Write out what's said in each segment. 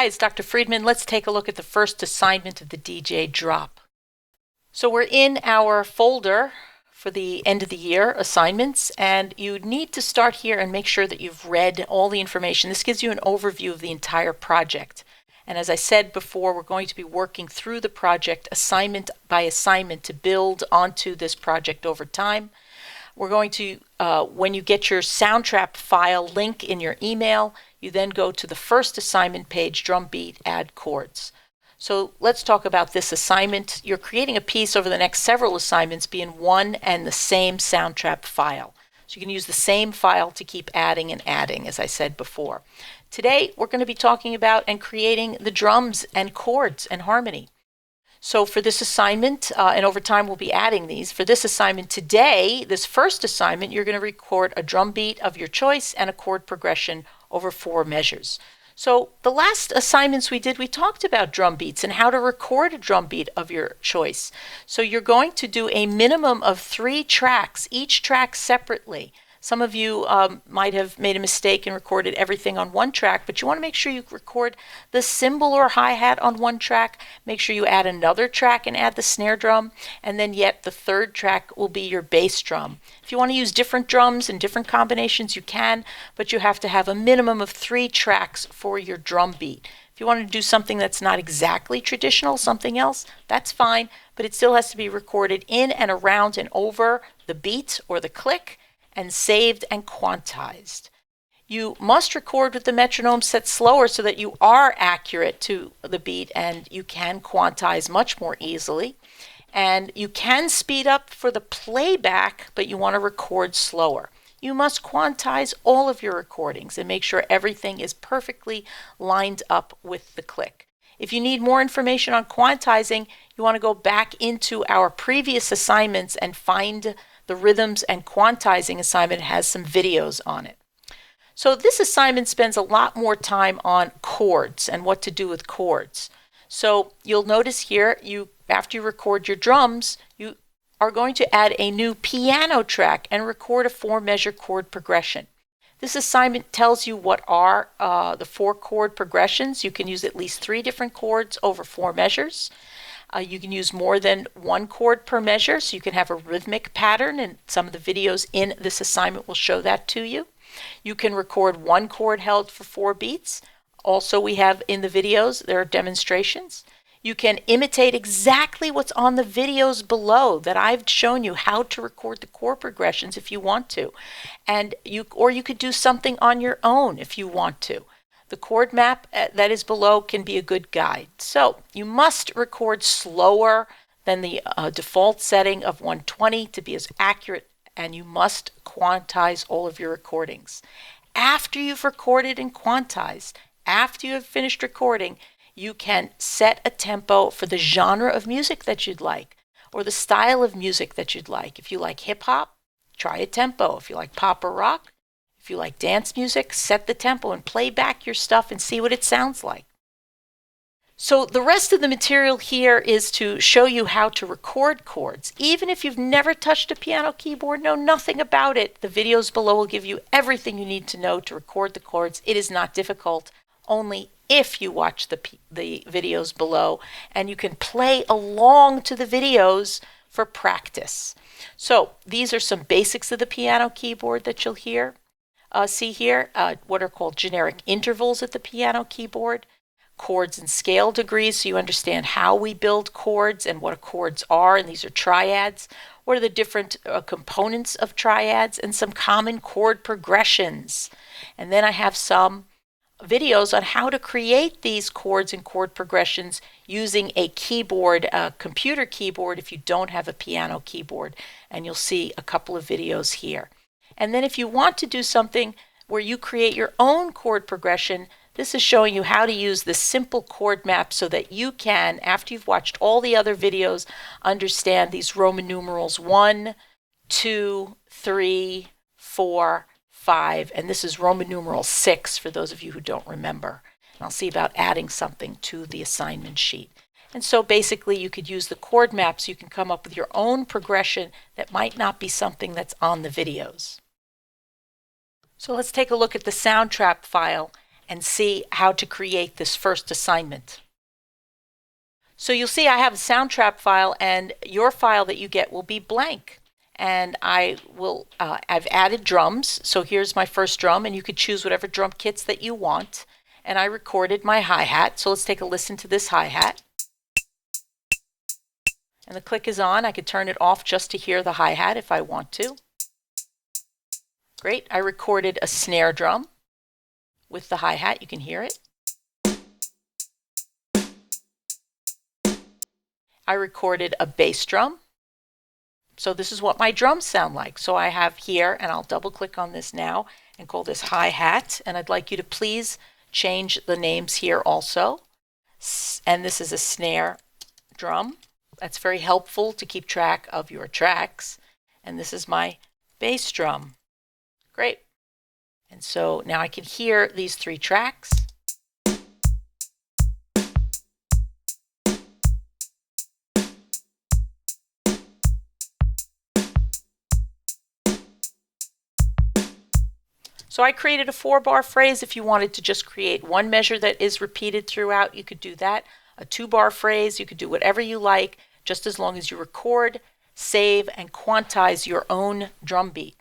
Hi, it's Dr. Friedman. Let's take a look at the first assignment of the DJ drop. So we're in our folder for the end of the year assignments, and you need to start here and make sure that you've read all the information. This gives you an overview of the entire project. And as I said before, we're going to be working through the project assignment by assignment to build onto this project over time. We're going to, when you get your Soundtrap file link in your email, you then go to the first assignment page, drum beat, add chords. So let's talk about this assignment. You're creating a piece over the next several assignments being one and the same Soundtrap file. So you can use the same file to keep adding and adding, as I said before. Today, we're going to be talking about and creating the drums and chords and harmony. So for this assignment, and over time we'll be adding these, for this assignment today, this first assignment, you're going to record a drum beat of your choice and a chord progression over 4 measures. So the last assignments we did, we talked about drum beats and how to record a drum beat of your choice. So you're going to do a minimum of 3 tracks, each track separately. Some of you might have made a mistake and recorded everything on one track, but you want to make sure you record the cymbal or hi-hat on one track. Make sure you add another track and add the snare drum, and then yet the third track will be your bass drum. If you want to use different drums and different combinations, you can, but you have to have a minimum of 3 tracks for your drum beat. If you want to do something that's not exactly traditional, something else, that's fine, but it still has to be recorded in and around and over the beat or the click, and saved and quantized. You must record with the metronome set slower so that you are accurate to the beat and you can quantize much more easily. And you can speed up for the playback, but you want to record slower. You must quantize all of your recordings and make sure everything is perfectly lined up with the click. If you need more information on quantizing, you want to go back into our previous assignments and find the rhythms and quantizing assignment. Has some videos on it. So this assignment spends a lot more time on chords and what to do with chords. So you'll notice here, after you record your drums, you are going to add a new piano track and record a 4-measure chord progression. This assignment tells you what are the 4 chord progressions. You can use at least 3 different chords over 4 measures. You can use more than 1 chord per measure, so you can have a rhythmic pattern, and some of the videos in this assignment will show that to you. You can record 1 chord held for 4 beats. Also, we have in the videos, there are demonstrations. You can imitate exactly what's on the videos below that I've shown you how to record the chord progressions if you want to. Or you could do something on your own if you want to. The chord map that is below can be a good guide. So you must record slower than the default setting of 120 to be as accurate, and you must quantize all of your recordings. After you've recorded and quantized, after you have finished recording, you can set a tempo for the genre of music that you'd like or the style of music that you'd like. If you like hip hop, try a tempo. If you like pop or rock, if you like dance music, set the tempo and play back your stuff and see what it sounds like. So the rest of the material here is to show you how to record chords. Even if you've never touched a piano keyboard, know nothing about it, the videos below will give you everything you need to know to record the chords. It is not difficult, only if you watch the videos below, and you can play along to the videos for practice. So these are some basics of the piano keyboard that you'll see here, what are called generic intervals at the piano keyboard, chords and scale degrees, so you understand how we build chords and what chords are, and these are triads. What are the different components of triads, and some common chord progressions. And then I have some videos on how to create these chords and chord progressions using a keyboard, a computer keyboard, if you don't have a piano keyboard, and you'll see a couple of videos here. And then if you want to do something where you create your own chord progression, this is showing you how to use the simple chord map so that you can, after you've watched all the other videos, understand these Roman numerals 1, 2, 3, 4, 5, and this is Roman numeral 6 for those of you who don't remember. And I'll see about adding something to the assignment sheet. And so basically you could use the chord map so you can come up with your own progression that might not be something that's on the videos. So let's take a look at the Soundtrap file and see how to create this first assignment. So you'll see I have a Soundtrap file, and your file that you get will be blank. And I've added drums. So here's my first drum, and you could choose whatever drum kits that you want. And I recorded my hi-hat. So let's take a listen to this hi-hat. And the click is on. I could turn it off just to hear the hi-hat if I want to. Great. I recorded a snare drum with the hi-hat. You can hear it. I recorded a bass drum. So this is what my drums sound like. So I have here, and I'll double click on this now and call this hi-hat. And I'd like you to please change the names here also. And this is a snare drum. That's very helpful to keep track of your tracks. And this is my bass drum. Great. And so now I can hear these 3 tracks. So I created a 4-bar phrase. If you wanted to just create one measure that is repeated throughout, you could do that. A 2-bar phrase, you could do whatever you like, just as long as you record, save, and quantize your own drum beat.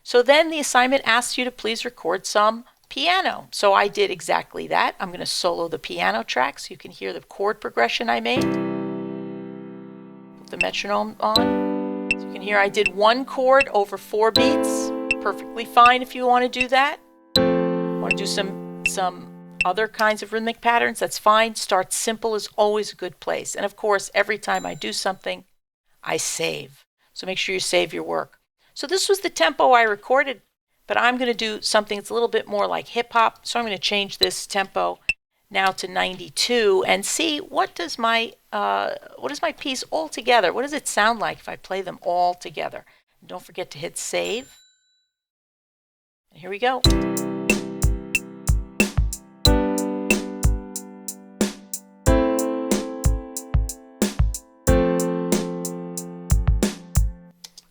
So then the assignment asks you to please record some piano. So I did exactly that. I'm going to solo the piano track so you can hear the chord progression I made. Put the metronome on. So you can hear I did 1 chord over 4 beats. Perfectly fine if you want to do that. Want to do some other kinds of rhythmic patterns, that's fine. Start simple is always a good place. And of course, every time I do something, I save. So make sure you save your work. So this was the tempo I recorded, but I'm going to do something that's a little bit more like hip hop. So I'm going to change this tempo now to 92 and see what is my piece all together? What does it sound like if I play them all together? And don't forget to hit save. And here we go.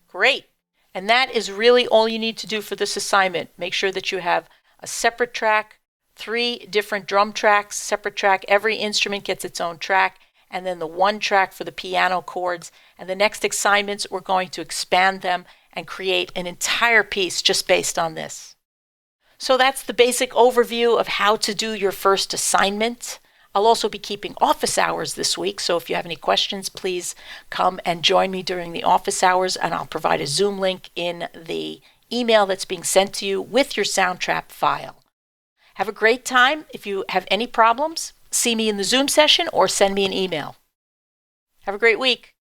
Great. And that is really all you need to do for this assignment. Make sure that you have a separate track, 3 different drum tracks, separate track. Every instrument gets its own track, and then the 1 track for the piano chords. And the next assignments, we're going to expand them and create an entire piece just based on this. So that's the basic overview of how to do your first assignment. I'll also be keeping office hours this week, so if you have any questions, please come and join me during the office hours, and I'll provide a Zoom link in the email that's being sent to you with your Soundtrap file. Have a great time. If you have any problems, see me in the Zoom session or send me an email. Have a great week.